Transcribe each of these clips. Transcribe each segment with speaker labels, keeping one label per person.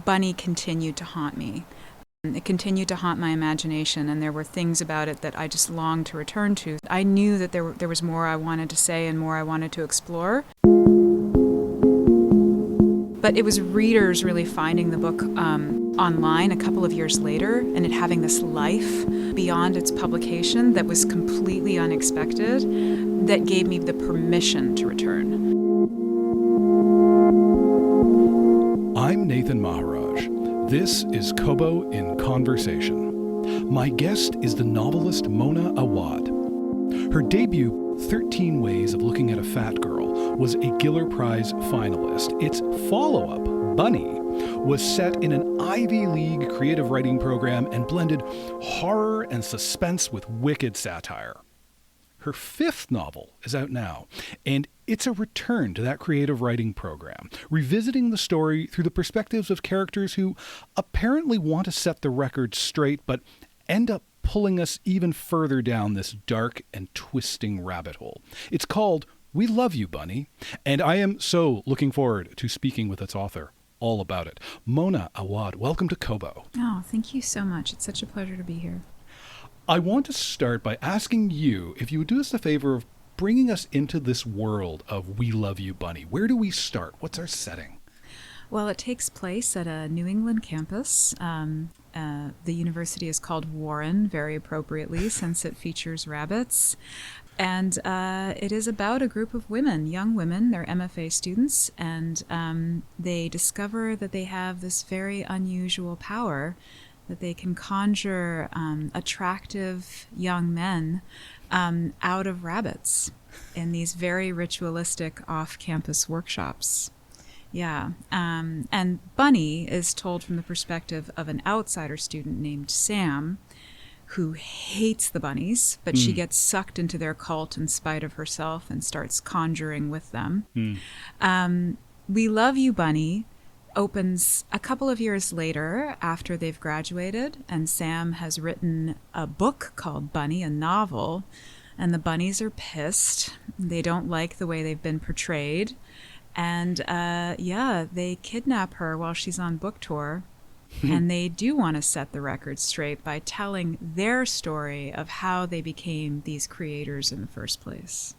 Speaker 1: Bunny continued to haunt me. It continued to haunt my imagination, and there were things about it that I just longed to return to. I knew that there was more I wanted to say and more I wanted to explore. But it was readers really finding the book online a couple of years later, and it having this life beyond its publication that was completely unexpected, that gave me the permission to return.
Speaker 2: I'm Nathan Maharaj. This is Kobo in Conversation. My guest is the novelist Mona Awad. Her debut, 13 Ways of Looking at a Fat Girl, was a Giller Prize finalist. Its follow-up, Bunny, was set in an Ivy League creative writing program and blended horror and suspense with wicked satire. Her fifth novel is out now, and it's a return to that creative writing program, revisiting the story through the perspectives of characters who apparently want to set the record straight, but end up pulling us even further down this dark and twisting rabbit hole. It's called We Love You, Bunny, and I am so looking forward to speaking with its author all about it. Mona Awad, welcome to Kobo.
Speaker 1: Oh, thank you so much. It's such a pleasure to be here.
Speaker 2: I want to start by asking you if you would do us the favor of bringing us into this world of We Love You, Bunny. Where do we start? What's our setting?
Speaker 1: Well, it takes place at a New England campus. The university is called Warren, very appropriately, since it features rabbits. And it is about a group of women, young women. They're MFA students, and they discover that they have this very unusual power, that they can conjure attractive young men out of rabbits in these very ritualistic off-campus workshops. Yeah, and Bunny is told from the perspective of an outsider student named Sam, who hates the bunnies, but she gets sucked into their cult in spite of herself and starts conjuring with them. We Love You, Bunny opens a couple of years later after they've graduated, and Sam has written a book called Bunny, a novel, and the bunnies are pissed. They don't like the way they've been portrayed. And they kidnap her while she's on book tour. And they do want to set the record straight by telling their story of how they became these creators in the first place.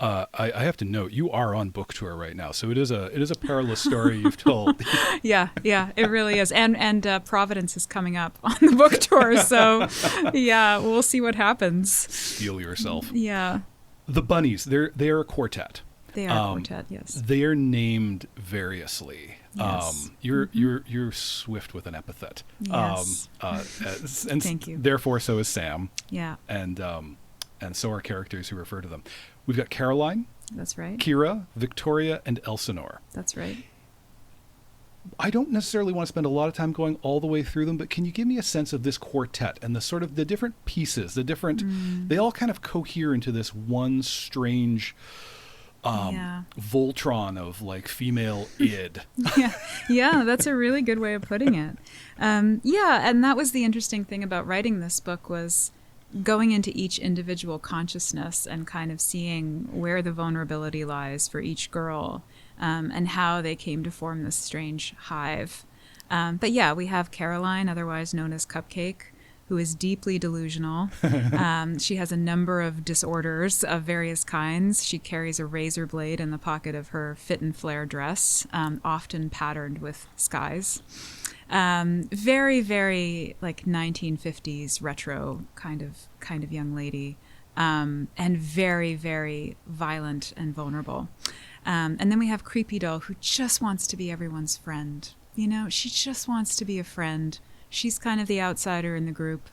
Speaker 2: I have to note, you are on book tour right now, so it is a perilous story you've told.
Speaker 1: Yeah, it really is. And Providence is coming up on the book tour, so yeah, we'll see what happens.
Speaker 2: Steel yourself.
Speaker 1: Yeah.
Speaker 2: The bunnies, they're a quartet.
Speaker 1: They are a quartet, yes.
Speaker 2: They are named variously.
Speaker 1: Yes.
Speaker 2: You're swift with an epithet.
Speaker 1: Yes.
Speaker 2: And
Speaker 1: Thank you.
Speaker 2: Therefore, so is Sam.
Speaker 1: Yeah.
Speaker 2: And so are characters who refer to them. We've got Caroline.
Speaker 1: That's right.
Speaker 2: Kira, Victoria, and Elsinore.
Speaker 1: That's right.
Speaker 2: I don't necessarily want to spend a lot of time going all the way through them, but can you give me a sense of this quartet and the sort of the different pieces, they all kind of cohere into this one strange Voltron of like female id.
Speaker 1: Yeah, that's a really good way of putting it. And that was the interesting thing about writing this book, was going into each individual consciousness and kind of seeing where the vulnerability lies for each girl, and how they came to form this strange hive. But yeah, we have Caroline, otherwise known as Cupcake, who is deeply delusional. She has a number of disorders of various kinds. She carries a razor blade in the pocket of her fit and flare dress, often patterned with skies. Very, very like 1950s retro kind of young lady, and very, very violent and vulnerable. And then we have Creepy Doll, who just wants to be everyone's friend. You know, she just wants to be a friend. She's kind of the outsider in the group,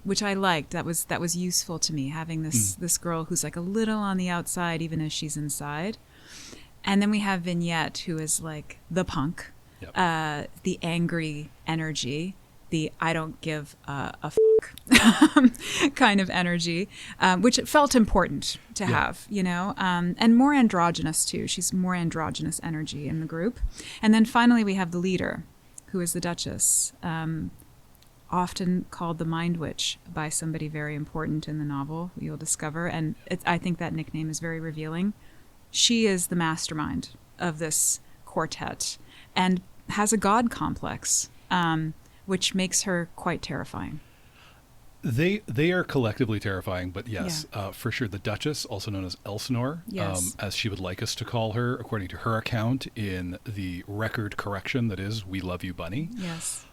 Speaker 1: which I liked. That was useful to me, having this girl who's like a little on the outside even as she's inside. And then we have Vignette, who is like the punk. Yep. The angry energy, the I don't give a fuck kind of energy, which it felt important to have, and more androgynous too. She's more androgynous energy in the group. And then finally we have the leader, who is the Duchess, often called the Mind Witch by somebody very important in the novel, you'll discover. And I think that nickname is very revealing. She is the mastermind of this quartet. And has a god complex, which makes her quite terrifying.
Speaker 2: They are collectively terrifying, but yes, for sure. The Duchess, also known as Elsinore,
Speaker 1: Yes.
Speaker 2: as she would like us to call her, according to her account in the record correction that is "We Love You, Bunny."
Speaker 1: Yes.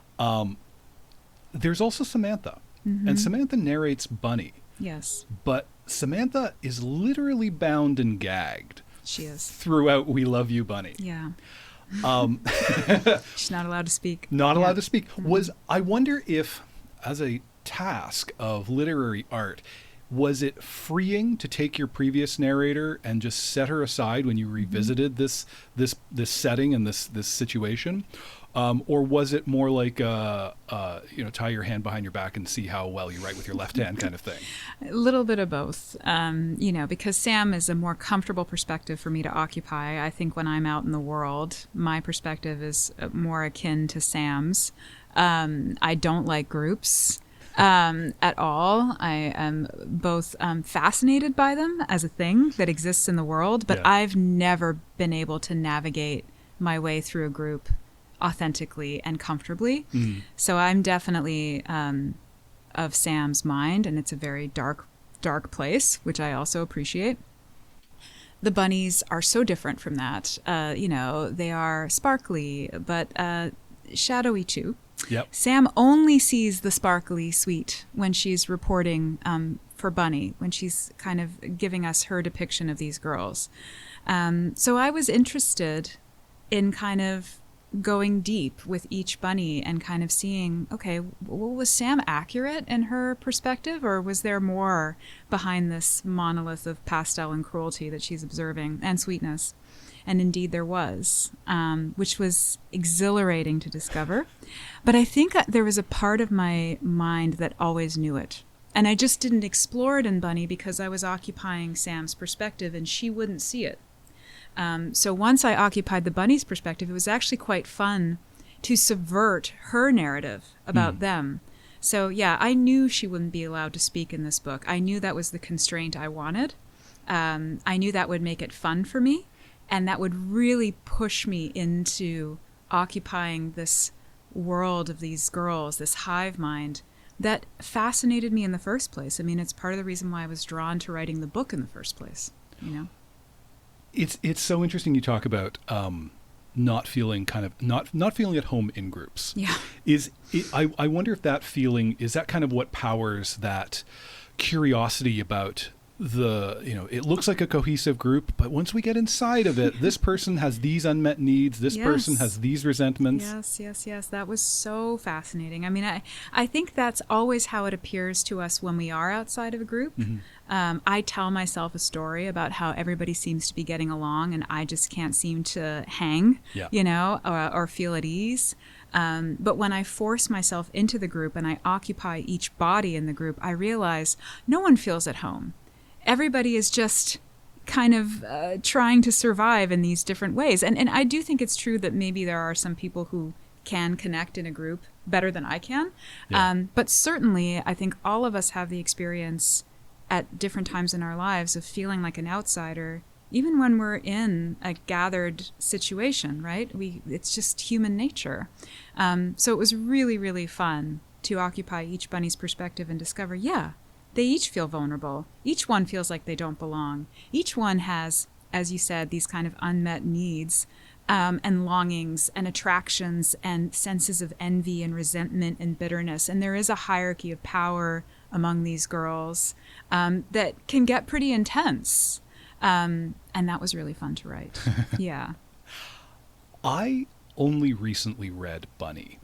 Speaker 2: There's also Samantha,
Speaker 1: Mm-hmm.
Speaker 2: and Samantha narrates Bunny,
Speaker 1: Yes,
Speaker 2: but Samantha is literally bound and gagged
Speaker 1: she is.
Speaker 2: throughout "We Love You, Bunny."
Speaker 1: Yeah.
Speaker 2: Um,
Speaker 1: She's not allowed to speak.
Speaker 2: Not
Speaker 1: Yeah.
Speaker 2: allowed to speak. I wonder if, as a task of literary art, was it freeing to take your previous narrator and just set her aside when you revisited this setting and this situation, or was it more like tie your hand behind your back and see how well you write with your left hand kind of thing?
Speaker 1: A little bit of both, because Sam is a more comfortable perspective for me to occupy. I think when I'm out in the world, my perspective is more akin to Sam's. I don't like groups at all. I am both fascinated by them as a thing that exists in the world, but
Speaker 2: Yeah.
Speaker 1: I've never been able to navigate my way through a group authentically and comfortably. So I'm definitely of Sam's mind, and it's a very dark place, which I also appreciate. The bunnies are so different from that. They are sparkly, but shadowy too.
Speaker 2: Yep.
Speaker 1: Sam only sees the sparkly sweet when she's reporting for Bunny, when she's kind of giving us her depiction of these girls. So I was interested in kind of going deep with each bunny and kind of seeing, okay, was Sam accurate in her perspective, or was there more behind this monolith of pastel and cruelty that she's observing, and sweetness? And indeed there was, which was exhilarating to discover. But I think there was a part of my mind that always knew it. And I just didn't explore it in Bunny because I was occupying Sam's perspective and she wouldn't see it. So once I occupied the bunny's perspective, it was actually quite fun to subvert her narrative about them. So yeah, I knew she wouldn't be allowed to speak in this book. I knew that was the constraint I wanted. I knew that would make it fun for me, and that would really push me into occupying this world of these girls, this hive mind that fascinated me in the first place. I mean, it's part of the reason why I was drawn to writing the book in the first place, you know?
Speaker 2: It's so interesting you talk about not feeling at home in groups.
Speaker 1: Yeah.
Speaker 2: I wonder if that feeling is that kind of what powers that curiosity about it looks like a cohesive group, but once we get inside of it, this person has these unmet needs, this person has these resentments.
Speaker 1: Yes. That was so fascinating. I mean, I think that's always how it appears to us when we are outside of a group. I tell myself a story about how everybody seems to be getting along and I just can't seem to hang, or feel at ease. But when I force myself into the group and I occupy each body in the group, I realize no one feels at home. Everybody is just kind of trying to survive in these different ways. And I do think it's true that maybe there are some people who can connect in a group better than I can.
Speaker 2: Yeah.
Speaker 1: But certainly, I think all of us have the experience at different times in our lives of feeling like an outsider, even when we're in a gathered situation, right? It's just human nature. So it was really, really fun to occupy each bunny's perspective and discover, they each feel vulnerable. Each one feels like they don't belong. Each one has, as you said, these kind of unmet needs and longings and attractions and senses of envy and resentment and bitterness. And there is a hierarchy of power among these girls that can get pretty intense. And that was really fun to write. Yeah.
Speaker 2: I only recently read Bunny,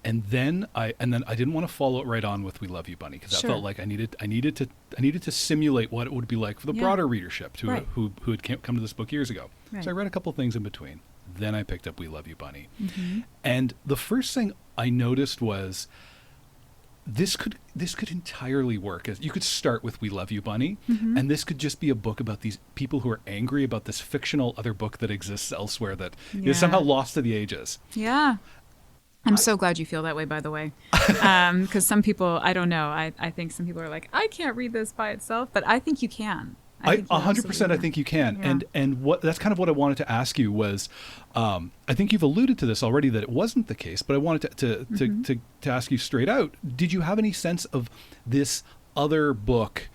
Speaker 2: and then I didn't want to follow it right on with We Love You, Bunny, because I felt like I needed to simulate what it would be like for the broader readership who had come to this book years ago. Right. So I read a couple things in between. Then I picked up We Love You, Bunny, and the first thing I noticed was this could entirely work. You could start with We Love You, Bunny, and this could just be a book about these people who are angry about this fictional other book that exists elsewhere that is somehow lost to the ages.
Speaker 1: Yeah. I'm so glad you feel that way, by the way. Because some people, I don't know, I think some people are like, I can't read this by itself, but I think you can. I think you
Speaker 2: 100%
Speaker 1: absolutely
Speaker 2: I think you can.
Speaker 1: Yeah.
Speaker 2: And what that's kind of what I wanted to ask you was, I think you've alluded to this already that it wasn't the case, but I wanted to ask you straight out. Did you have any sense of this other book,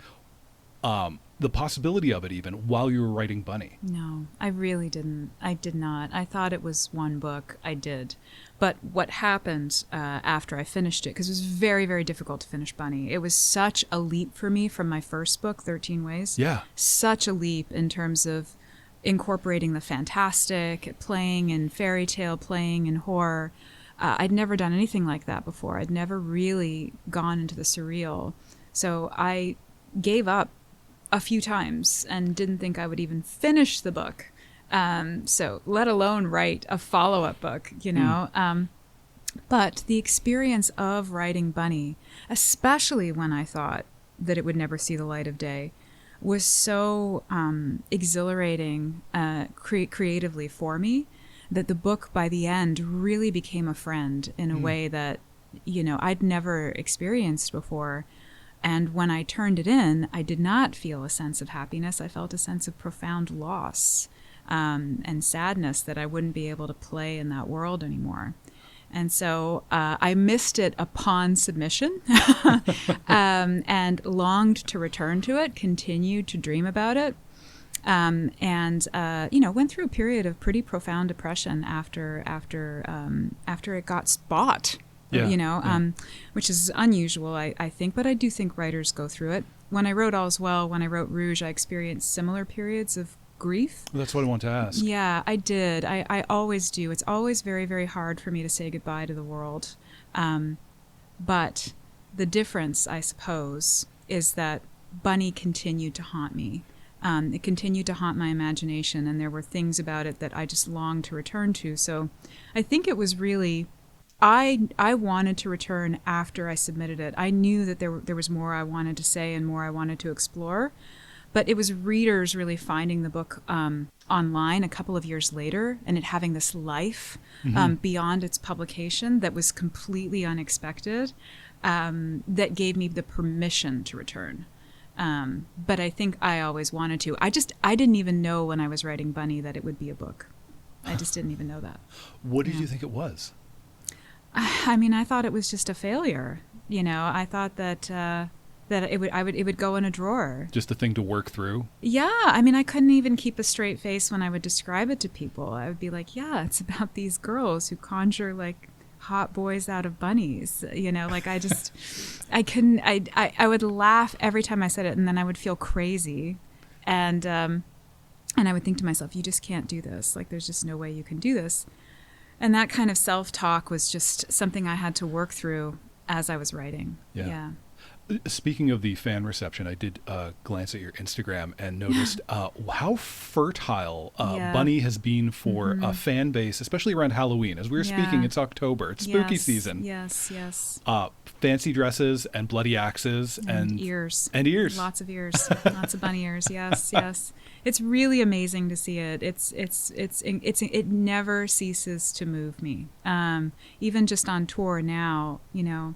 Speaker 2: the possibility of it even while you were writing Bunny?
Speaker 1: No, I really didn't. I did not. I thought it was one book. I did. But what happened after I finished it, because it was very, very difficult to finish Bunny. It was such a leap for me from my first book, 13 Ways.
Speaker 2: Yeah.
Speaker 1: Such a leap in terms of incorporating the fantastic, playing in fairy tale, playing in horror. I'd never done anything like that before. I'd never really gone into the surreal. So I gave up a few times and didn't think I would even finish the book. So let alone write a follow-up book, you know. But the experience of writing Bunny, especially when I thought that it would never see the light of day, was so exhilarating creatively for me that the book by the end really became a friend in a way that, you know, I'd never experienced before. And when I turned it in, I did not feel a sense of happiness. I felt a sense of profound loss and sadness that I wouldn't be able to play in that world anymore. And so I missed it upon submission and longed to return to it, continued to dream about it, and you know, went through a period of pretty profound depression after it got bought.
Speaker 2: Yeah,
Speaker 1: you know, which is unusual, I think, but I do think writers go through it. When I wrote All's Well, when I wrote Rouge, I experienced similar periods of grief.
Speaker 2: That's what I want to ask.
Speaker 1: Yeah, I did. I always do. It's always very, very hard for me to say goodbye to the world. But the difference, I suppose, is that Bunny continued to haunt me. It continued to haunt my imagination, and there were things about it that I just longed to return to. So I think it was really... I wanted to return after I submitted it. I knew that there was more I wanted to say and more I wanted to explore, but it was readers really finding the book online a couple of years later and it having this life beyond its publication that was completely unexpected, that gave me the permission to return. But I think I always wanted to. I didn't even know when I was writing Bunny that it would be a book. I just didn't even know that.
Speaker 2: What did you think it was?
Speaker 1: I mean, I thought it was just a failure. You know, I thought that it would go in a drawer.
Speaker 2: Just a thing to work through?
Speaker 1: Yeah. I mean, I couldn't even keep a straight face when I would describe it to people. I would be like, yeah, it's about these girls who conjure like hot boys out of bunnies. You know, like I would laugh every time I said it, and then I would feel crazy. And I would think to myself, you just can't do this. Like, there's just no way you can do this. And that kind of self-talk was just something I had to work through as I was writing. Yeah.
Speaker 2: Speaking of the fan reception, I did glance at your Instagram and noticed how fertile Bunny has been for a fan base, especially around Halloween. As we were speaking, it's October. It's spooky season.
Speaker 1: Yes.
Speaker 2: Fancy dresses and bloody axes and
Speaker 1: ears.
Speaker 2: And ears.
Speaker 1: Lots of ears. Lots of bunny ears. Yes. It's really amazing to see it. It never ceases to move me. Even just on tour now, you know,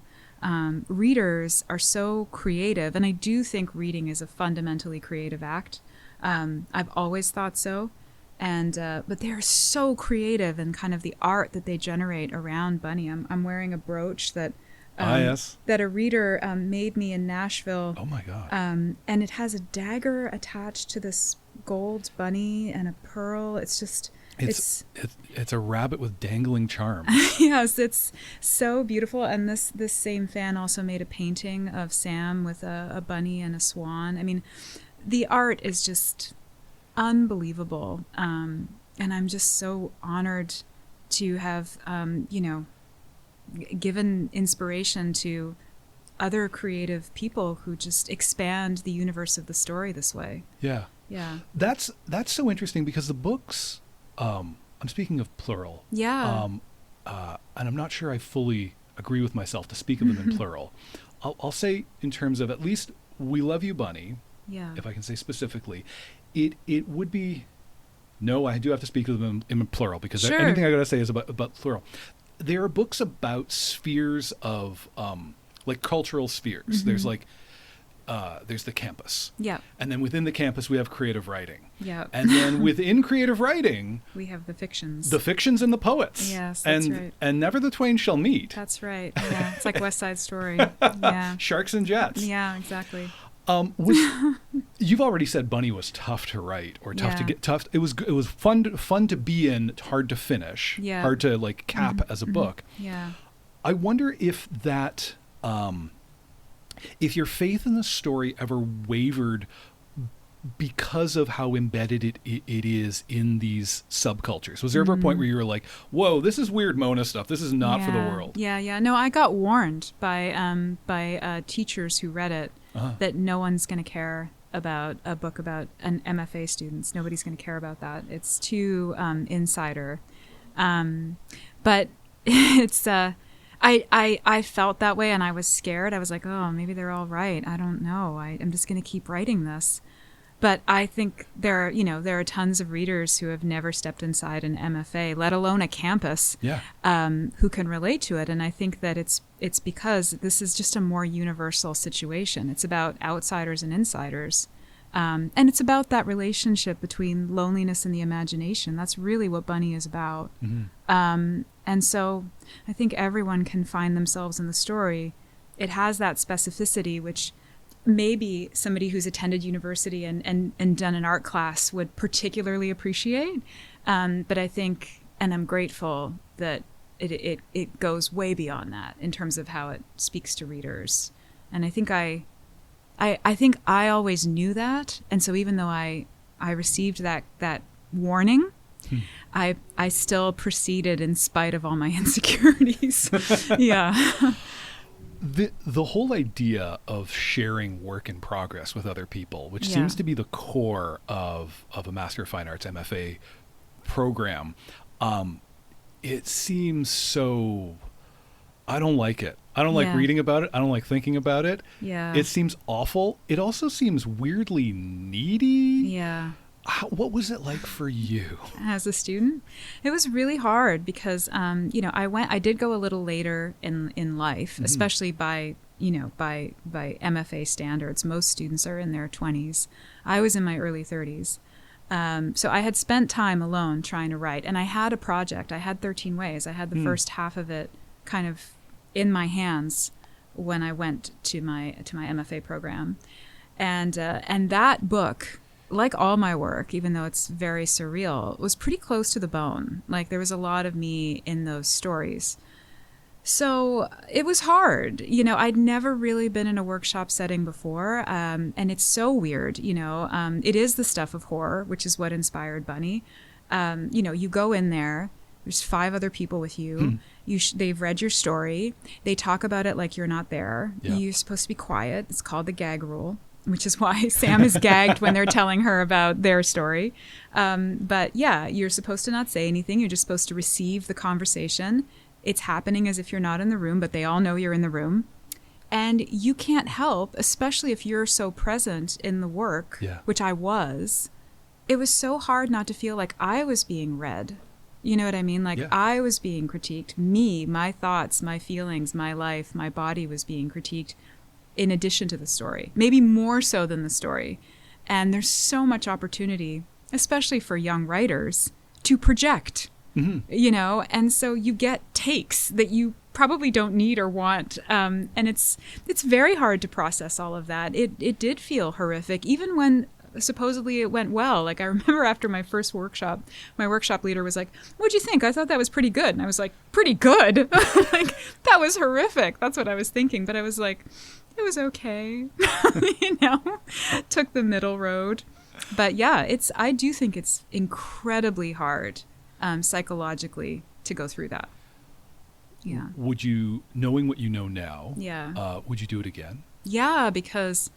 Speaker 1: readers are so creative, and I do think reading is a fundamentally creative act. I've always thought so, and but they're so creative in kind of the art that they generate around Bunny. I'm wearing a brooch that that a reader made me in Nashville.
Speaker 2: Oh my God!
Speaker 1: And it has a dagger attached to this gold bunny and a pearl. It's just.
Speaker 2: It's a rabbit with dangling charms.
Speaker 1: Yes, it's so beautiful. And this same fan also made a painting of Sam with a bunny and a swan. I mean, the art is just unbelievable. And I'm just so honored to have, given inspiration to other creative people who just expand the universe of the story this way.
Speaker 2: Yeah. That's so interesting because the books... I'm speaking of plural.
Speaker 1: Yeah.
Speaker 2: And I'm not sure I fully agree with myself to speak of them in plural. I'll say in terms of at least We Love You, Bunny.
Speaker 1: Yeah.
Speaker 2: If I can say specifically, it would be... No, I do have to speak of them in plural because
Speaker 1: Sure.
Speaker 2: anything I got to say is about plural. There are books about spheres of, like cultural spheres. There's like... the campus.
Speaker 1: Yeah.
Speaker 2: And then within the campus, we have creative writing.
Speaker 1: Yeah.
Speaker 2: And then within creative writing,
Speaker 1: we have the fictions.
Speaker 2: The fictions and the poets.
Speaker 1: Yes, that's
Speaker 2: and,
Speaker 1: right.
Speaker 2: And never the twain shall meet.
Speaker 1: That's right. Yeah. It's like West Side Story. Yeah.
Speaker 2: Sharks and jets.
Speaker 1: Yeah, exactly.
Speaker 2: You've already said Bunny was tough to write or tough to
Speaker 1: Yeah.
Speaker 2: get tough. It was fun to be in, hard to finish,
Speaker 1: Yeah.
Speaker 2: hard to like cap as a book.
Speaker 1: Yeah.
Speaker 2: I wonder if that, if your faith in the story ever wavered because of how embedded it is in these subcultures. Was there ever a point where you were like, whoa, this is weird Mona stuff. This is not for the world.
Speaker 1: Yeah. No, I got warned by teachers who read it that no one's going to care about a book about an MFA students. Nobody's going to care about that. It's too insider. But it's I felt that way and I was scared. I was like, oh, maybe they're all right. I don't know. I'm just going to keep writing this. But I think there are tons of readers who have never stepped inside an MFA, let alone a campus, who can relate to it. And I think that it's because this is just a more universal situation. It's about outsiders and insiders. And it's about that relationship between loneliness and the imagination. That's really what Bunny is about. Mm-hmm. And so I think everyone can find themselves in the story. It has that specificity, which maybe somebody who's attended university and done an art class would particularly appreciate. But I think, and I'm grateful that it goes way beyond that in terms of how it speaks to readers. And I think I think I always knew that. And so even though I received that warning, I still proceeded in spite of all my insecurities. Yeah.
Speaker 2: The whole idea of sharing work in progress with other people, which seems to be the core of a Master of Fine Arts MFA program, it seems so... I don't like it. I don't like reading about it. I don't like thinking about it.
Speaker 1: Yeah.
Speaker 2: It seems awful. It also seems weirdly needy.
Speaker 1: Yeah.
Speaker 2: What was it like for you
Speaker 1: as a student? It was really hard because I did go a little later in life, especially by MFA standards. Most students are in their 20s. I was in my early 30s. So I had spent time alone trying to write, and I had a project. I had 13 Ways. I had the first half of it kind of in my hands when I went to my MFA program, and that book, like all my work, even though it's very surreal, was pretty close to the bone. Like there was a lot of me in those stories. So it was hard. I'd never really been in a workshop setting before. And it's so weird, it is the stuff of horror, which is what inspired Bunny. You go in there, there's 5 other people with you. They've read your story. They talk about it like you're not there.
Speaker 2: Yeah.
Speaker 1: You're supposed to be quiet. It's called the gag rule, which is why Sam is gagged when they're telling her about their story. But yeah, you're supposed to not say anything. You're just supposed to receive the conversation. It's happening as if you're not in the room, but they all know you're in the room. And you can't help, especially if you're so present in the work, which I was. It was so hard not to feel like I was being read. You know what I mean? Like I was being critiqued. Me, my thoughts, my feelings, my life, my body was being critiqued in addition to the story, maybe more so than the story. And there's so much opportunity, especially for young writers, to project, and so you get takes that you probably don't need or want. And it's very hard to process all of that. It did feel horrific, even when supposedly it went well. Like I remember after my first workshop, my workshop leader was like, "What'd you think?" I thought that was pretty good. And I was like, "Pretty good?" Like that was horrific. That's what I was thinking. But I was like, it was okay. Took the middle road. But yeah, I do think it's incredibly hard psychologically to go through that. Yeah.
Speaker 2: Would you, knowing what you know now, would you do it again?
Speaker 1: Yeah, because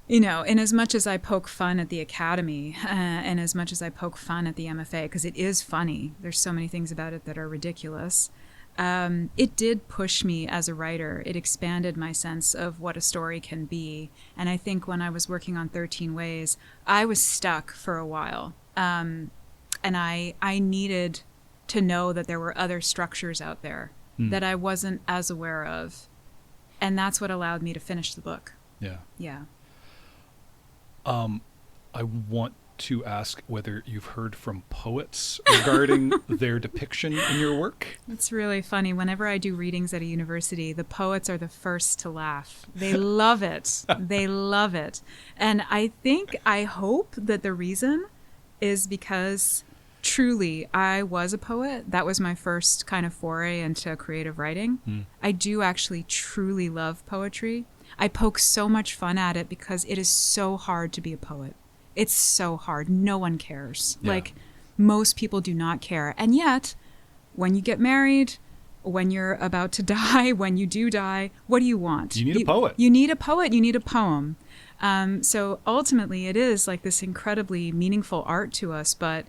Speaker 1: in as much as I poke fun at the academy and as much as I poke fun at the MFA, because it is funny, there's so many things about it that are ridiculous. It did push me as a writer. It expanded my sense of what a story can be. And I think when I was working on 13 Ways, I was stuck for a while. And I needed to know that there were other structures out there that I wasn't as aware of. And that's what allowed me to finish the book.
Speaker 2: Yeah.
Speaker 1: Yeah.
Speaker 2: I want to ask whether you've heard from poets regarding their depiction in your work.
Speaker 1: It's really funny. Whenever I do readings at a university, the poets are the first to laugh. They love it. They love it. And I hope that the reason is because truly I was a poet. That was my first kind of foray into creative writing. I do actually truly love poetry. I poke so much fun at it because it is so hard to be a poet. It's so hard. No one cares.
Speaker 2: Yeah.
Speaker 1: Like, most people do not care. And yet, when you get married, when you're about to die, when you do die, what do you want?
Speaker 2: You need a poet.
Speaker 1: You need a poet. You need a poem. So ultimately, it is like this incredibly meaningful art to us, but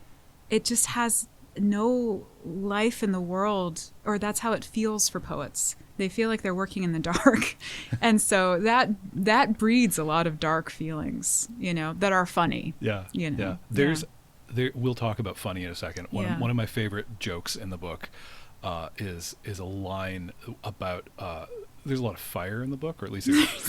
Speaker 1: it just has no life in the world, or that's how it feels for poets. They feel like they're working in the dark. And so that breeds a lot of dark feelings, that are funny.
Speaker 2: Yeah. We'll talk about funny in a second. One of my favorite jokes in the book is a line about there's a lot of fire in the book, or at least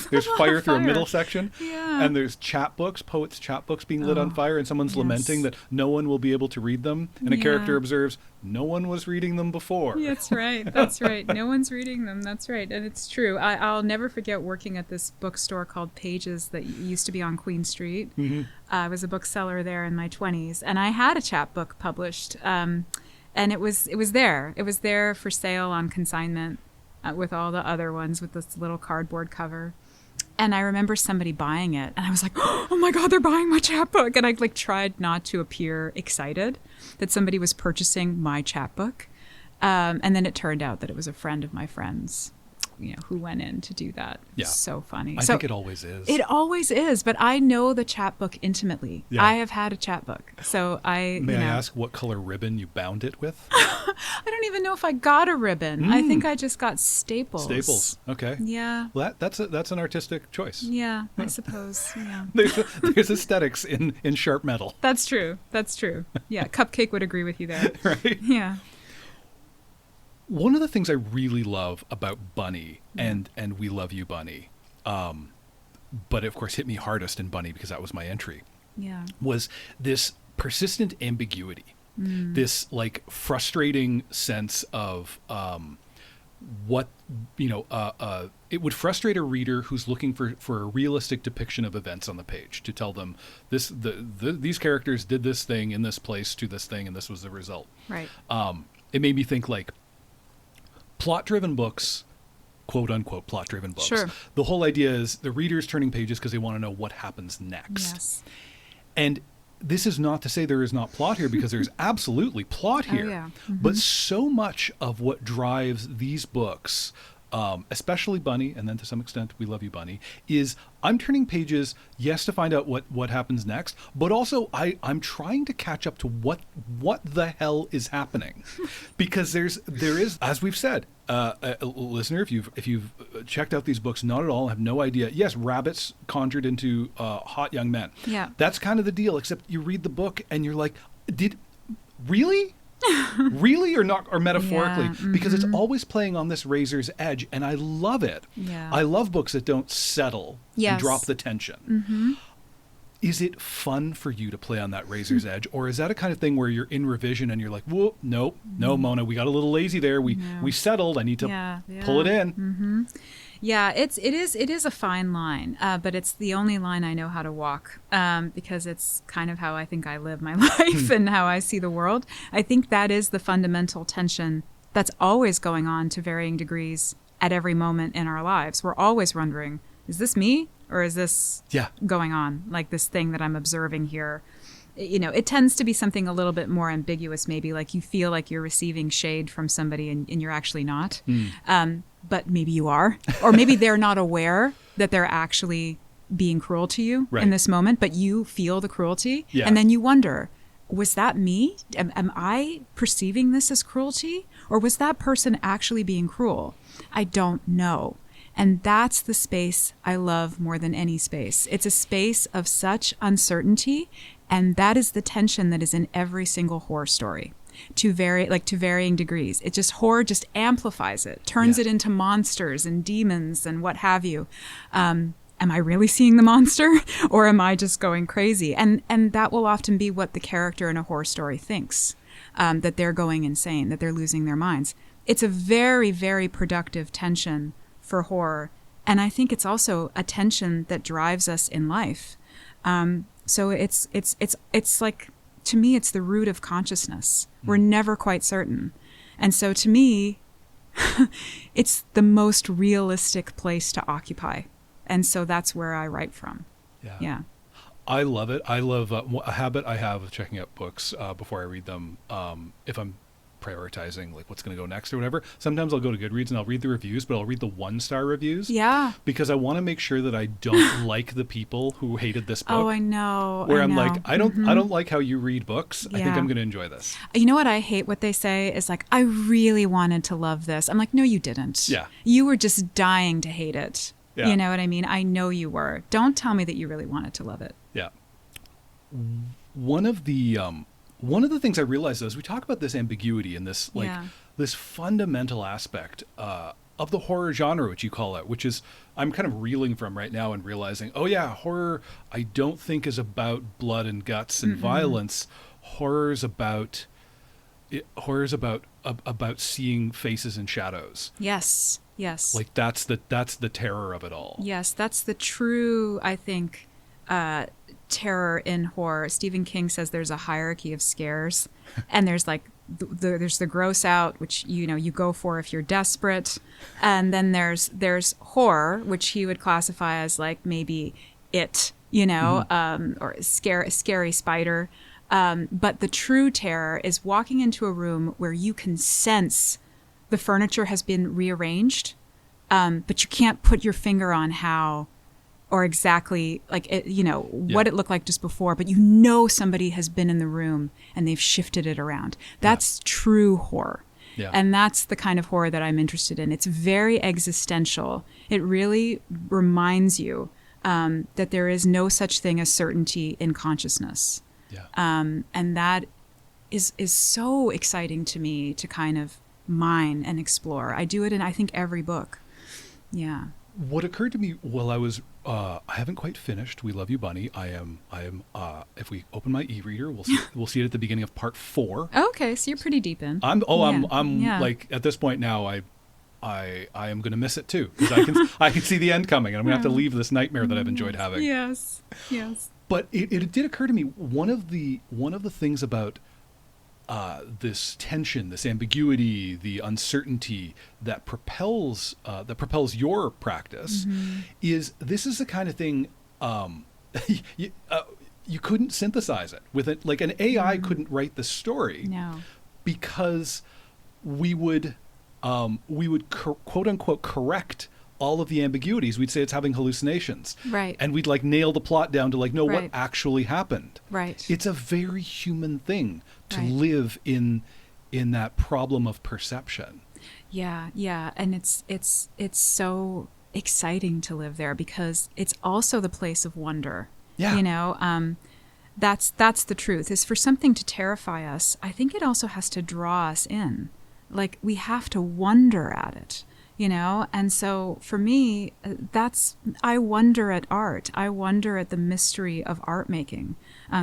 Speaker 2: there's fire through a middle section.
Speaker 1: Yeah.
Speaker 2: And there's poets' chapbooks being lit on fire, and someone's lamenting that no one will be able to read them. And a character observes, no one was reading them before.
Speaker 1: That's right. That's right. No one's reading them. That's right. And it's true. I'll never forget working at this bookstore called Pages that used to be on Queen Street. Mm-hmm. I was a bookseller there in my 20s, and I had a chapbook published. And it was there. It was there for sale on consignment with all the other ones with this little cardboard cover. And I remember somebody buying it, and I was like, oh my God, they're buying my chapbook. And I tried not to appear excited that somebody was purchasing my chapbook. And then it turned out that it was a friend of my friend's, who went in to do that.
Speaker 2: Yeah.
Speaker 1: So funny.
Speaker 2: I think it always is.
Speaker 1: It always is, but I know the chapbook intimately. Yeah. I have had a chapbook. So May
Speaker 2: I ask what color ribbon you bound it with?
Speaker 1: I don't even know if I got a ribbon. I think I just got staples.
Speaker 2: Staples. Okay.
Speaker 1: Yeah.
Speaker 2: Well, that's an artistic choice.
Speaker 1: Yeah, I suppose. Yeah.
Speaker 2: There's aesthetics in sharp metal.
Speaker 1: That's true. Yeah, Cupcake would agree with you there.
Speaker 2: Right?
Speaker 1: Yeah.
Speaker 2: One of the things I really love about Bunny and We Love You, Bunny, but of course hit me hardest in Bunny because that was my entry, was this persistent ambiguity, this frustrating sense of what, it would frustrate a reader who's looking for a realistic depiction of events on the page to tell them these characters did this thing in this place to this thing and this was the result.
Speaker 1: Right.
Speaker 2: It made me think plot-driven books, quote-unquote plot-driven books.
Speaker 1: Sure.
Speaker 2: The whole idea is the reader's turning pages because they want to know what happens next.
Speaker 1: Yes.
Speaker 2: And this is not to say there is not plot here, because there's absolutely plot here.
Speaker 1: Oh, yeah. Mm-hmm.
Speaker 2: But so much of what drives these books, especially Bunny, and then to some extent We Love You, Bunny, is I'm turning pages, yes, to find out what happens next, but also I'm trying to catch up to what the hell is happening. Because there is, as we've said, listener, if you've checked out these books, not at all, have no idea. Yes, rabbits conjured into hot young men.
Speaker 1: Yeah.
Speaker 2: That's kind of the deal, except you read the book and you're like, really? Really, or not, or metaphorically?
Speaker 1: Yeah, mm-hmm.
Speaker 2: Because it's always playing on this razor's edge, and I love it.
Speaker 1: Yeah.
Speaker 2: I love books that don't settle and drop the tension.
Speaker 1: Mm-hmm.
Speaker 2: Is it fun for you to play on that razor's edge, or is that a kind of thing where you're in revision and you're like, whoa, no, Mona, we got a little lazy there. We settled. I need to pull it in.
Speaker 1: Mm-hmm. Yeah, it is a fine line, but it's the only line I know how to walk, because it's kind of how I think I live my life and how I see the world. I think that is the fundamental tension that's always going on to varying degrees at every moment in our lives. We're always wondering, is this me or is this going on, like this thing that I'm observing here? It tends to be something a little bit more ambiguous, maybe like you feel like you're receiving shade from somebody and you're actually not. But maybe you are, or maybe they're not aware that they're actually being cruel to you in this moment, but you feel the cruelty. Yeah. And then you wonder, was that me? Am I perceiving this as cruelty, or was that person actually being cruel? I don't know. And that's the space I love more than any space. It's a space of such uncertainty, and that is the tension that is in every single horror story. To varying degrees. Horror just amplifies it, turns it into monsters and demons and what have you. am I really seeing the monster or am I just going crazy? And that will often be what the character in a horror story thinks, that they're going insane, that they're losing their minds. It's a very, very productive tension for horror. And I think it's also a tension that drives us in life. So it's like, to me, it's the root of consciousness. We're never quite certain. And so to me, it's the most realistic place to occupy. And so that's where I write from. Yeah.
Speaker 2: I love it. I love a habit I have of checking out books before I read them. If I'm prioritizing like what's going to go next or whatever, sometimes I'll go to Goodreads and I'll read the reviews, but I'll read the 1-star reviews.
Speaker 1: Yeah.
Speaker 2: Because I want to make sure that I don't like the people who hated this book.
Speaker 1: Oh, I know.
Speaker 2: Where I'm like, I don't like how you read books. I think I'm going to enjoy this.
Speaker 1: You know what I hate what they say is like, I really wanted to love this. I'm like, no, you didn't.
Speaker 2: Yeah.
Speaker 1: You were just dying to hate it.
Speaker 2: Yeah.
Speaker 1: You know what I mean? I know you were. Don't tell me that you really wanted to love it.
Speaker 2: Yeah. One of the things I realized as we talk about this ambiguity and this this fundamental aspect of the horror genre, which you call it, which is I'm kind of reeling from right now and realizing, oh yeah, horror I don't think is about blood and guts and violence. Horror's about seeing faces and shadows.
Speaker 1: Yes. Yes.
Speaker 2: Like that's the terror of it all.
Speaker 1: Yes, that's the true, I think, terror in horror. Stephen King says there's a hierarchy of scares, and there's like there's the gross out, which you go for if you're desperate, and then there's horror, which he would classify as like maybe it, or scary spider. But the true terror is walking into a room where you can sense the furniture has been rearranged, but you can't put your finger on how or exactly like it, what it looked like just before, but somebody has been in the room and they've shifted it around. That's true horror. Yeah. And that's the kind of horror that I'm interested in. It's very existential. It really reminds you that there is no such thing as certainty in consciousness. Yeah. And that is so exciting to me to kind of mine and explore. I do it in, I think, every book. Yeah.
Speaker 2: What occurred to me while I was, I haven't quite finished We Love You, Bunny. I am, if we open my e-reader, we'll see it at the beginning of part 4.
Speaker 1: Okay. So you're pretty deep in.
Speaker 2: I'm like, at this point now, I am going to miss it too. Because I can see the end coming and I'm going to have to leave this nightmare that I've enjoyed having.
Speaker 1: Yes. Yes.
Speaker 2: But it did occur to me, one of the things about this tension, this ambiguity, the uncertainty that propels your practice is this is the kind of thing you couldn't synthesize it with it. Like an AI couldn't write the story, because we would quote unquote correct all of the ambiguities. We'd say it's having hallucinations.
Speaker 1: Right.
Speaker 2: And we'd like nail the plot down to like know what actually happened.
Speaker 1: Right.
Speaker 2: It's a very human thing to live in that problem of perception. Yeah, yeah. And it's so exciting to live there because it's also the place of wonder. Yeah. That's the truth. Is for something to terrify us, I think it also has to draw us in. Like we have to wonder at it. And so for me, I wonder at art. I wonder at the mystery of art making,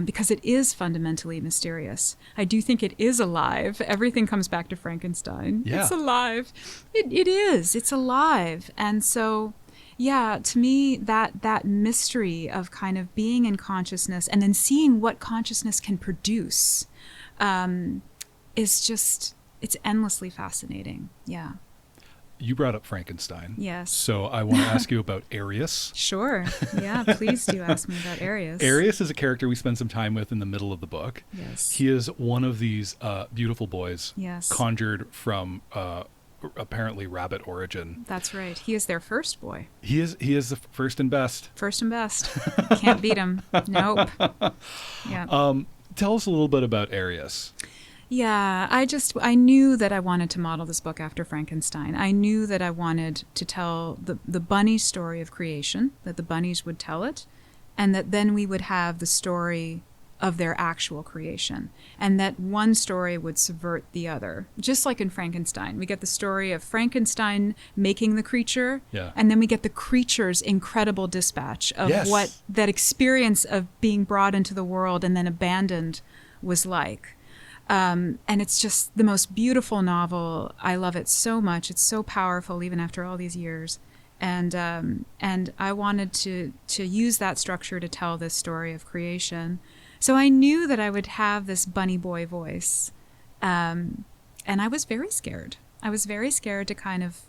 Speaker 2: because it is fundamentally mysterious. I do think it is alive. Everything comes back to Frankenstein. Yeah. It's alive. It is. It's alive. And so, yeah, to me, that mystery of kind of being in consciousness and then seeing what consciousness can produce is just, it's endlessly fascinating. Yeah. You brought up Frankenstein.
Speaker 1: Yes.
Speaker 2: So I want to ask you about Arius.
Speaker 1: Sure. Yeah, please do ask me about Arius.
Speaker 2: Arius is a character we spend some time with in the middle of the book.
Speaker 1: Yes.
Speaker 2: He is one of these beautiful boys conjured from apparently rabbit origin.
Speaker 1: That's right. He is their first boy.
Speaker 2: He is the first and best.
Speaker 1: First and best. Can't beat him. Nope. Yeah.
Speaker 2: Tell us a little bit about Arius.
Speaker 1: Yeah, I knew that I wanted to model this book after Frankenstein. I knew that I wanted to tell the bunny story of creation, that the bunnies would tell it, and that then we would have the story of their actual creation, and that one story would subvert the other. Just like in Frankenstein, we get the story of Frankenstein making the creature, and then we get the creature's incredible dispatch of what that experience of being brought into the world and then abandoned was like. And it's just the most beautiful novel. I love it so much. It's so powerful, even after all these years. And I wanted to use that structure to tell this story of creation. So I knew that I would have this bunny boy voice. And I was very scared. I was very scared to kind of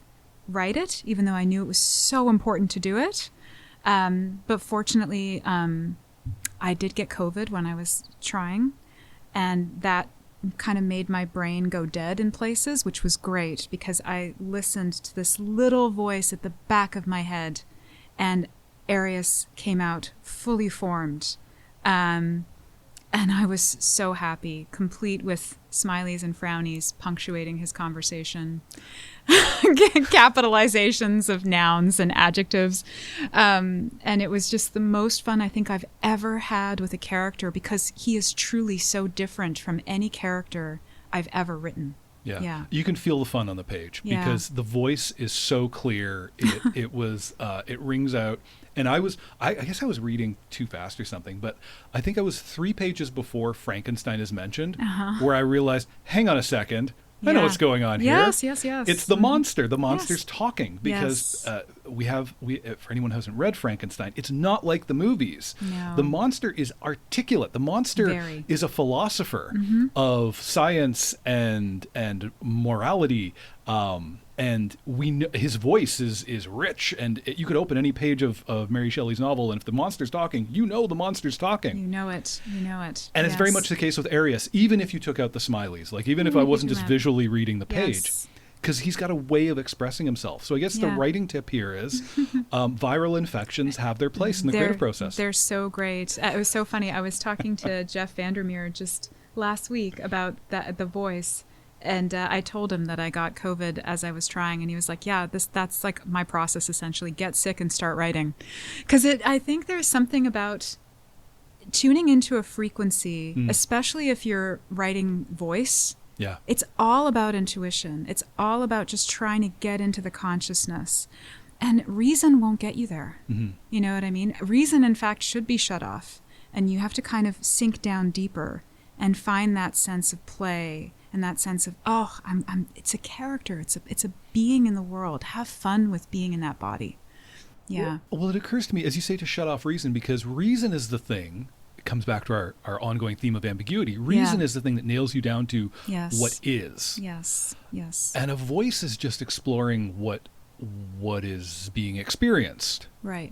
Speaker 1: write it, even though I knew it was so important to do it. But fortunately, I did get COVID when I was trying. And that kind of made my brain go dead in places, which was great because I listened to this little voice at the back of my head, and Arius came out fully formed. And I was so happy, complete with smileys and frownies punctuating his conversation, capitalizations of nouns and adjectives. And it was just the most fun I think I've ever had with a character, because he is truly so different from any character I've ever written.
Speaker 2: Yeah. You can feel the fun on the page because the voice is so clear. It rings out. And I guess I was reading too fast or something, but I think I was 3 pages before Frankenstein is mentioned, where I realized, hang on a second, I know what's going on here.
Speaker 1: Yes.
Speaker 2: It's the monster. The monster's talking, because for anyone who hasn't read Frankenstein, it's not like the movies.
Speaker 1: No.
Speaker 2: The monster is articulate. The monster is a philosopher of science and morality. And we know his voice is rich, and you could open any page of Mary Shelley's novel, and if the monster's talking, you know the monster's talking.
Speaker 1: You know it.
Speaker 2: And it's very much the case with Arius, even if you took out the smileys, like even if I wasn't just visually reading the page, because he's got a way of expressing himself. So I guess the writing tip here is viral infections have their place in the creative process.
Speaker 1: They're so great. It was so funny. I was talking to Jeff Vandermeer just last week about the voice. And I told him that I got COVID as I was trying, and he was like, that's like my process, essentially. Get sick and start writing. Because I think there's something about tuning into a frequency, especially if you're writing voice.
Speaker 2: Yeah.
Speaker 1: It's all about intuition. It's all about just trying to get into the consciousness. And reason won't get you there. Mm-hmm. You know what I mean? Reason, in fact, should be shut off. And you have to kind of sink down deeper and find that sense of play. And that sense of, it's a character. It's a being in the world. Have fun with being in that body. Yeah.
Speaker 2: Well, it occurs to me, as you say, to shut off reason, because reason is the thing. It comes back to our ongoing theme of ambiguity. Reason is the thing that nails you down to what is.
Speaker 1: Yes.
Speaker 2: And a voice is just exploring what is being experienced.
Speaker 1: Right.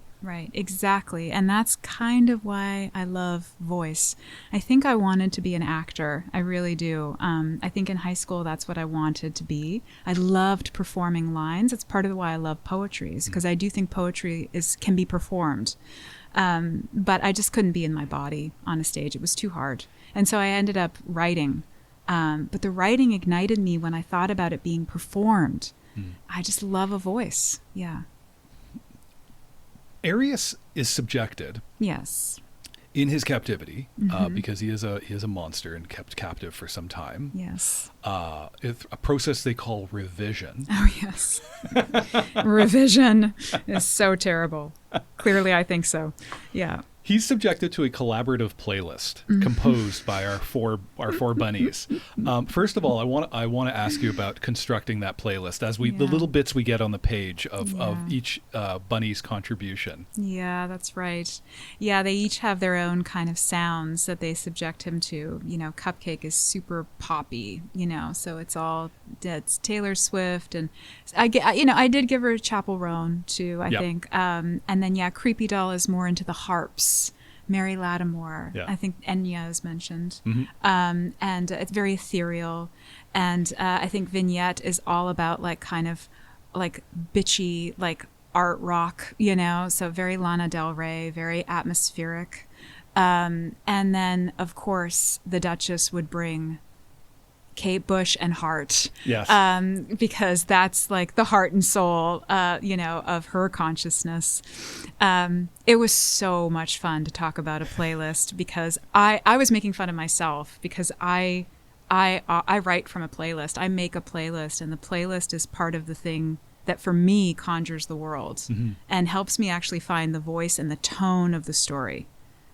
Speaker 1: Exactly. And that's kind of why I love voice. I think I wanted to be an actor. I really do. I think in high school, that's what I wanted to be. I loved performing lines. It's part of why I love poetry, because I do think poetry can be performed. But I just couldn't be in my body on a stage. It was too hard. And so I ended up writing. But the writing ignited me when I thought about it being performed. I just love a voice. Yeah.
Speaker 2: Arius is subjected.
Speaker 1: Yes.
Speaker 2: In his captivity, because he is a monster and kept captive for some time.
Speaker 1: Yes.
Speaker 2: A process they call revision.
Speaker 1: Oh, yes. Revision is so terrible. Clearly, I think so. Yeah.
Speaker 2: He's subjected to a collaborative playlist composed by our four bunnies. First of all, I want to ask you about constructing that playlist as the little bits we get on the page of each bunny's contribution.
Speaker 1: Yeah, that's right. Yeah, they each have their own kind of sounds that they subject him to. You know, Cupcake is super poppy. So it's Taylor Swift, and I did give her Chapel Roan too. I think, and then Creepy Doll is more into the harps. Mary Lattimore, I think Enya is mentioned, and it's very ethereal. And I think Vignette is all about kind of bitchy art rock, so very Lana Del Rey, very atmospheric. And then of course the Duchess would bring Kate Bush and heart.
Speaker 2: Yes.
Speaker 1: Because that's like the heart and soul, of her consciousness. It was so much fun to talk about a playlist because I was making fun of myself because I write from a playlist. I make a playlist, and the playlist is part of the thing that for me conjures the world and helps me actually find the voice and the tone of the story.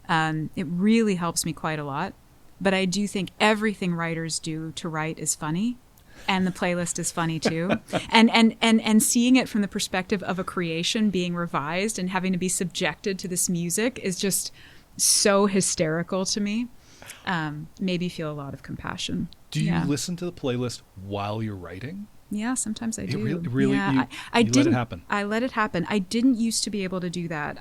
Speaker 1: It really helps me quite a lot. But I do think everything writers do to write is funny, and the playlist is funny too. and seeing it from the perspective of a creation being revised and having to be subjected to this music is just so hysterical to me. Made me feel a lot of compassion.
Speaker 2: Do you listen to the playlist while you're writing?
Speaker 1: Yeah, sometimes I do.
Speaker 2: Really,
Speaker 1: yeah,
Speaker 2: I let it happen.
Speaker 1: I let it happen. I didn't used to be able to do that.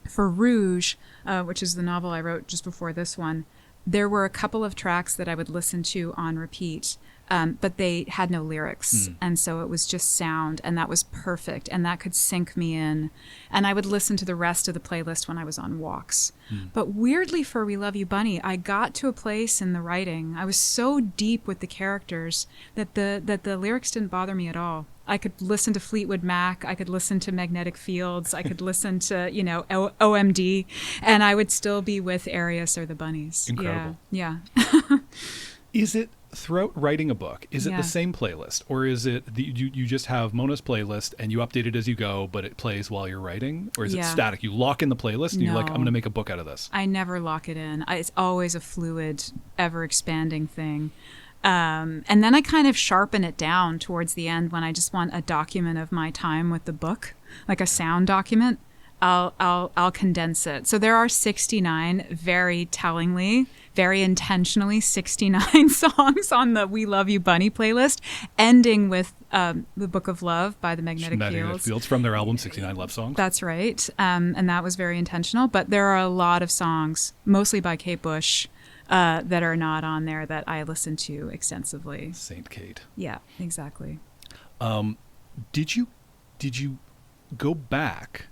Speaker 1: For Rouge, which is the novel I wrote just before this one, there were a couple of tracks that I would listen to on repeat, but they had no lyrics. And so it was just sound, and that was perfect. And that could sink me in. And I would listen to the rest of the playlist when I was on walks. But weirdly for We Love You Bunny, I got to a place in the writing. I was so deep with the characters that the lyrics didn't bother me at all. I could listen to Fleetwood Mac. I could listen to Magnetic Fields. I could listen to, OMD, and I would still be with Arius or the Bunnies.
Speaker 2: Incredible.
Speaker 1: Yeah.
Speaker 2: Is it throughout writing a book? Is it the same playlist, or is it you just have Mona's playlist and you update it as you go, but it plays while you're writing, or is it static? You lock in the playlist and you're like, I'm going to make a book out of this.
Speaker 1: I never lock it in. It's always a fluid, ever expanding thing. And then I kind of sharpen it down towards the end when I just want a document of my time with the book, like a sound document. I'll condense it. So there are 69, very tellingly, very intentionally 69 songs on the We Love You Bunny playlist, ending with The Book of Love by the Magnetic Fields
Speaker 2: from their album 69 Love Songs.
Speaker 1: That's right. And that was very intentional. But there are a lot of songs, mostly by Kate Bush, that are not on there that I listen to extensively.
Speaker 2: Saint Kate.
Speaker 1: Yeah, exactly.
Speaker 2: Did you go back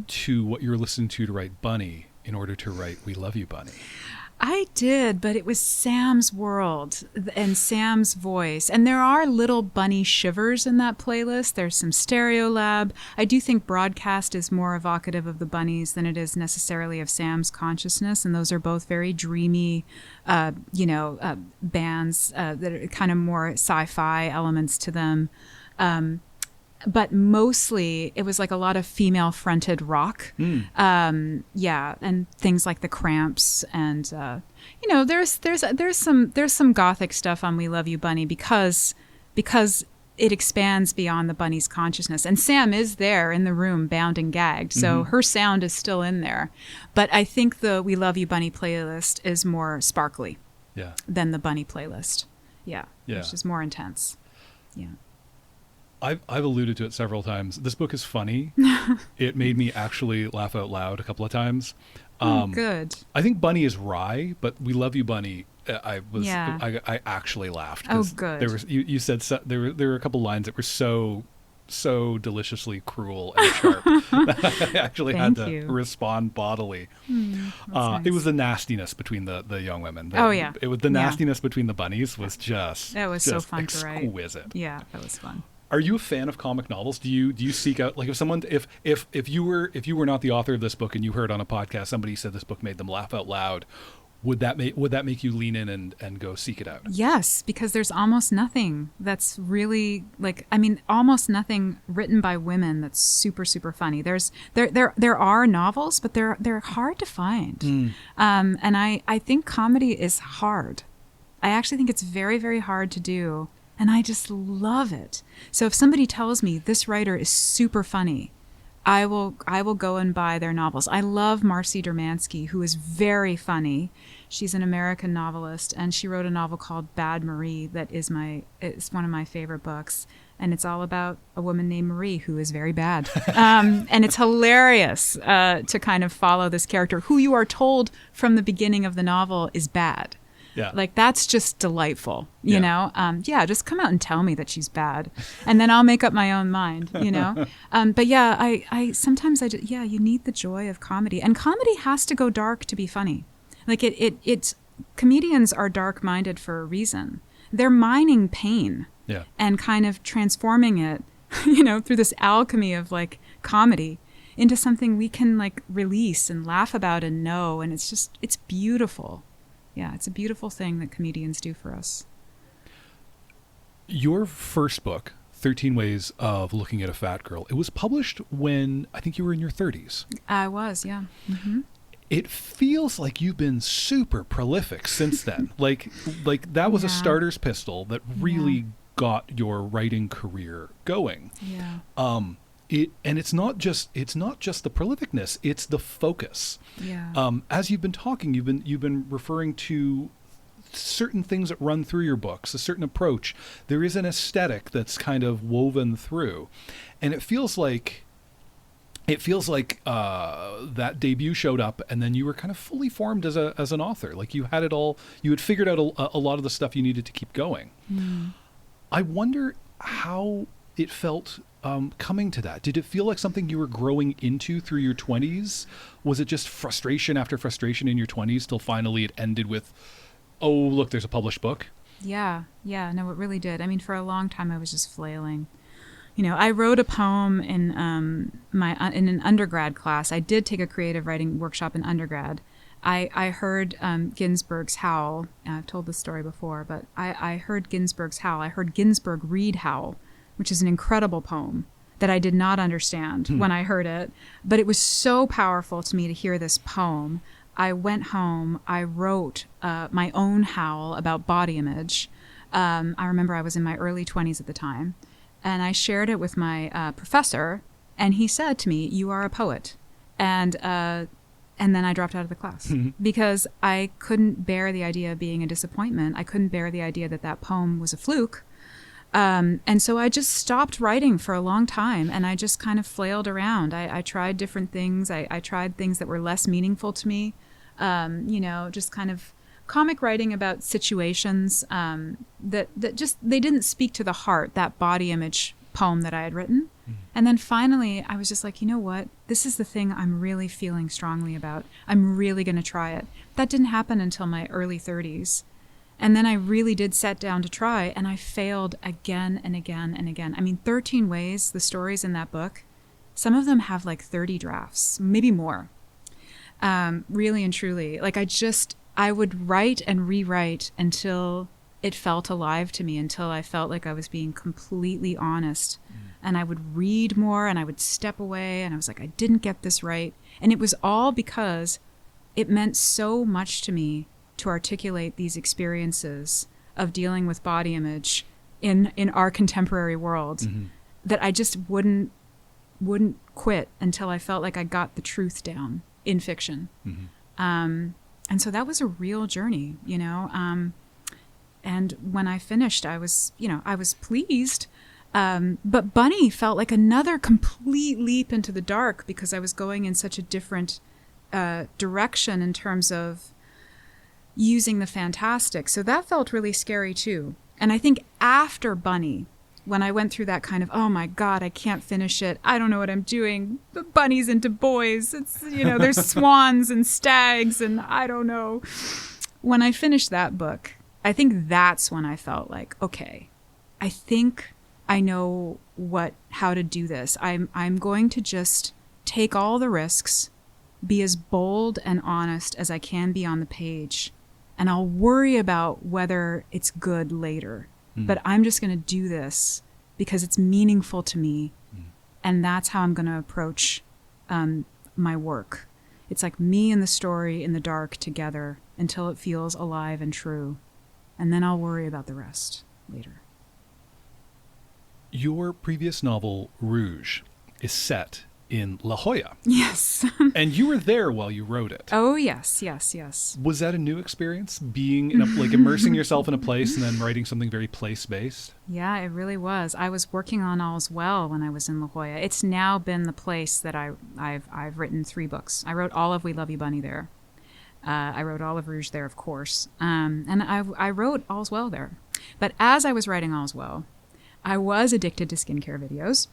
Speaker 2: to what you were listening to write Bunny in order to write We Love You Bunny?
Speaker 1: I did, but it was Sam's world and Sam's voice. And there are little bunny shivers in that playlist. There's some Stereolab. I do think Broadcast is more evocative of the bunnies than it is necessarily of Sam's consciousness. And those are both very dreamy, bands that are kind of more sci-fi elements to them. But mostly it was like a lot of female fronted rock. And things like the Cramps and, there's some gothic stuff on We Love You Bunny because it expands beyond the bunny's consciousness. And Sam is there in the room, bound and gagged. So her sound is still in there. But I think the We Love You Bunny playlist is more sparkly than the bunny playlist. Yeah. Which is more intense. Yeah.
Speaker 2: I've alluded to it several times. This book is funny. It made me actually laugh out loud a couple of times.
Speaker 1: Good.
Speaker 2: I think Bunny is wry, but We Love You Bunny, I actually laughed.
Speaker 1: Oh, good.
Speaker 2: There was you said there were a couple lines that were so deliciously cruel and sharp. I actually had to respond bodily. Nice. It was the nastiness between the young women. It was the nastiness between the bunnies was
Speaker 1: that was so fun
Speaker 2: exquisite.
Speaker 1: To write. Yeah, that was fun.
Speaker 2: Are you a fan of comic novels? Do you seek out, like, if you were not the author of this book and you heard on a podcast somebody said this book made them laugh out loud, would that make you lean in and go seek it out?
Speaker 1: Yes, because there's almost nothing that's really almost nothing written by women that's super, super funny. There are novels, but they're hard to find. And I think comedy is hard. I actually think it's very, very hard to do. And I just love it. So if somebody tells me this writer is super funny, I will go and buy their novels. I love Marcy Dermansky, who is very funny. She's an American novelist, and she wrote a novel called Bad Marie that is one of my favorite books. And it's all about a woman named Marie who is very bad. And it's hilarious to kind of follow this character who you are told from the beginning of the novel is bad.
Speaker 2: Yeah.
Speaker 1: Like, that's just delightful, you know? Just come out and tell me that she's bad. And then I'll make up my own mind, you know? But yeah, I sometimes you need the joy of comedy. And comedy has to go dark to be funny. Like, it's comedians are dark-minded for a reason. They're mining pain
Speaker 2: Yeah.
Speaker 1: and kind of transforming it, through this alchemy of like comedy into something we can like release and laugh about and know. And it's beautiful. Yeah, it's a beautiful thing that comedians do for us.
Speaker 2: Your first book, 13 Ways of Looking at a Fat Girl, it was published when I think you were in your 30s.
Speaker 1: I was, yeah. Mm-hmm.
Speaker 2: It feels like you've been super prolific since then. like that was a starter's pistol that really got your writing career going.
Speaker 1: Yeah.
Speaker 2: It's not just the prolificness, it's the focus.
Speaker 1: Yeah.
Speaker 2: As you've been talking, you've been referring to certain things that run through your books, a certain approach. There is an aesthetic that's kind of woven through, and it feels like that debut showed up, and then you were kind of fully formed as an author. Like you had it all. You had figured out a lot of the stuff you needed to keep going. Mm. I wonder how it felt coming to that. Did it feel like something you were growing into through your 20s? Was it just frustration after frustration in your 20s till finally it ended with, oh, look, there's a published book?
Speaker 1: Yeah. No, it really did. I mean, for a long time, I was just flailing. I wrote a poem in in an undergrad class. I did take a creative writing workshop in undergrad. I heard Ginsberg's Howl. I've told this story before, but I heard Ginsberg's Howl. I heard Ginsberg read Howl, which is an incredible poem that I did not understand when I heard it. But it was so powerful to me to hear this poem. I went home. I wrote my own howl about body image. I remember I was in my early 20s at the time. And I shared it with my professor, and he said to me, "You are a poet." And then I dropped out of the class because I couldn't bear the idea of being a disappointment. I couldn't bear the idea that poem was a fluke. And so I just stopped writing for a long time, and I just kind of flailed around. I tried different things. I tried things that were less meaningful to me, just kind of comic writing about situations that just, they didn't speak to the heart, that body image poem that I had written. And then finally, I was just like, you know what? This is the thing I'm really feeling strongly about. I'm really going to try it. That didn't happen until my early 30s. And then I really did set down to try, and I failed again and again and again. I mean, 13 Ways, the stories in that book, some of them have like 30 drafts, maybe more. Really and truly. Like I would write and rewrite until it felt alive to me, until I felt like I was being completely honest. And I would read more, and I would step away, and I was like, I didn't get this right. And it was all because it meant so much to me to articulate these experiences of dealing with body image in our contemporary world, that I just wouldn't quit until I felt like I got the truth down in fiction. And so that was a real journey, and when I finished, I was pleased. But Bunny felt like another complete leap into the dark because I was going in such a different direction in terms of using the fantastic. So that felt really scary too. And I think after Bunny, when I went through that kind of, oh my God, I can't finish it. I don't know what I'm doing. But Bunny's into boys. It's, there's swans and stags and I don't know. When I finished that book, I think that's when I felt like, okay, I think I know how to do this. I'm going to just take all the risks, be as bold and honest as I can be on the page, and I'll worry about whether it's good later. But I'm just going to do this because it's meaningful to me, and that's how I'm going to approach my work. It's like me and the story in the dark together until it feels alive and true, and then I'll worry about the rest later.
Speaker 2: Your previous novel, Rouge, is set in La Jolla.
Speaker 1: Yes.
Speaker 2: And you were there while you wrote it.
Speaker 1: Oh, yes.
Speaker 2: Was that a new experience, being in immersing yourself in a place and then writing something very place-based?
Speaker 1: Yeah, it really was. I was working on All's Well when I was in La Jolla. It's now been the place that I've written 3 books. I wrote all of We Love You, Bunny there. I wrote all of Rouge there, of course. And I wrote All's Well there. But as I was writing All's Well, I was addicted to skincare videos,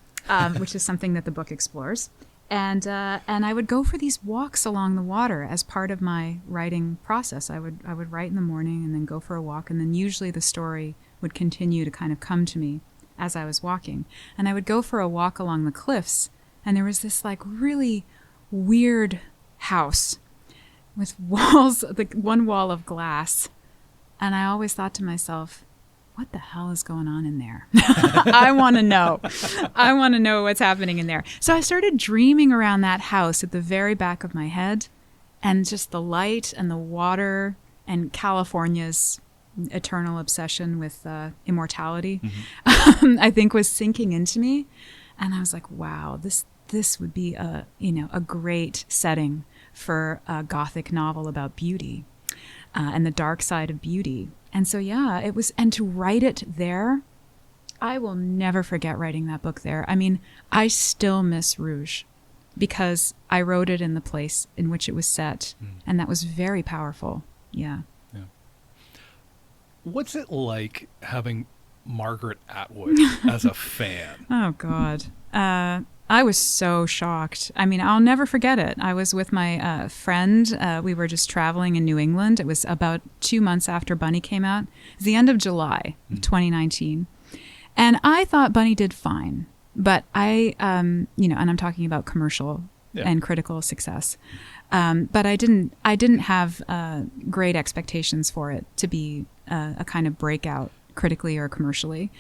Speaker 1: which is something that the book explores. And I would go for these walks along the water as part of my writing process. I would write in the morning and then go for a walk, and then usually the story would continue to kind of come to me as I was walking. And I would go for a walk along the cliffs, and there was this like really weird house with walls, like one wall of glass. And I always thought to myself, what the hell is going on in there? I want to know. I want to know what's happening in there. So I started dreaming around that house at the very back of my head, and just the light and the water and California's eternal obsession with immortality, I think was sinking into me. And I was like, wow, this would be a great setting for a Gothic novel about beauty and the dark side of beauty. And so, yeah, it was, and to write it there, I will never forget writing that book there. I mean, I still miss Rouge because I wrote it in the place in which it was set, and that was very powerful. Yeah.
Speaker 2: What's it like having Margaret Atwood as a fan?
Speaker 1: Oh, God. I was so shocked. I mean, I'll never forget it. I was with my friend. We were just traveling in New England. It was about 2 months after Bunny came out. It was the end of July of 2019. And I thought Bunny did fine. But I, and I'm talking about commercial and critical success. But I didn't have great expectations for it to be a kind of breakout critically or commercially.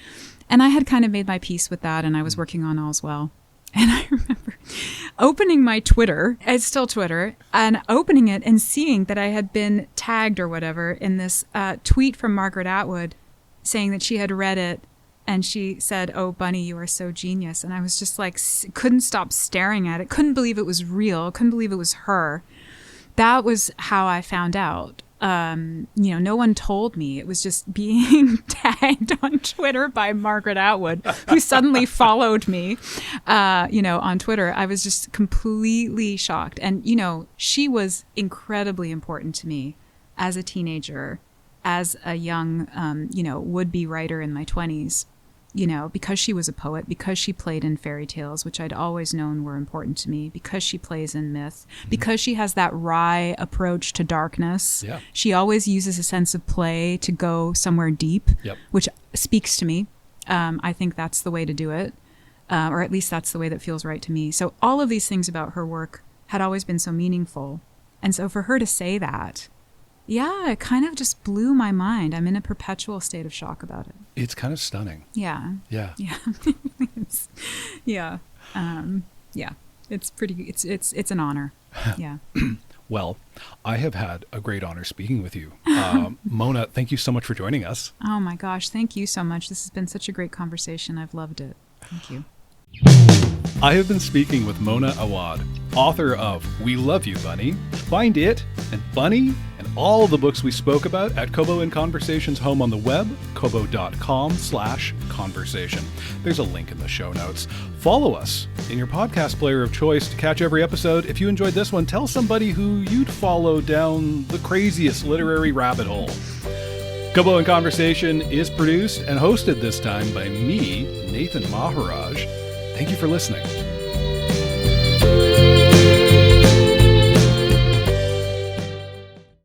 Speaker 1: And I had kind of made my peace with that, and I was working on All's Well. And I remember opening my Twitter, it's still Twitter, and opening it and seeing that I had been tagged or whatever in this tweet from Margaret Atwood saying that she had read it, and she said, "Oh, Bunny, you are so genius." And I was just like, couldn't stop staring at it, couldn't believe it was real, couldn't believe it was her. That was how I found out. No one told me. It was just being tagged on Twitter by Margaret Atwood, who suddenly followed me, on Twitter. I was just completely shocked. And, she was incredibly important to me as a teenager, as a young, would-be writer in my 20s, because she was a poet, because she played in fairy tales, which I'd always known were important to me, because she plays in myth, because she has that wry approach to darkness. Yeah. She always uses a sense of play to go somewhere deep, which speaks to me. I think that's the way to do it, or at least that's the way that feels right to me. So all of these things about her work had always been so meaningful. And so for her to say that, it kind of just blew my mind. I'm in a perpetual state of shock about it.
Speaker 2: It's kind of stunning.
Speaker 1: Yeah.
Speaker 2: Yeah.
Speaker 1: It's pretty. It's an honor. Yeah.
Speaker 2: Well, I have had a great honor speaking with you. Mona, thank you so much for joining us.
Speaker 1: Oh my gosh, thank you so much. This has been such a great conversation. I've loved it. Thank you.
Speaker 2: I have been speaking with Mona Awad, author of We Love You, Bunny. Find it and Bunny and all the books we spoke about at Kobo in Conversation's home on the web, kobo.com/conversation. There's a link in the show notes. Follow us in your podcast player of choice to catch every episode. If you enjoyed this one, tell somebody who you'd follow down the craziest literary rabbit hole. Kobo in Conversation is produced and hosted this time by me, Nathan Maharaj. Thank you for listening.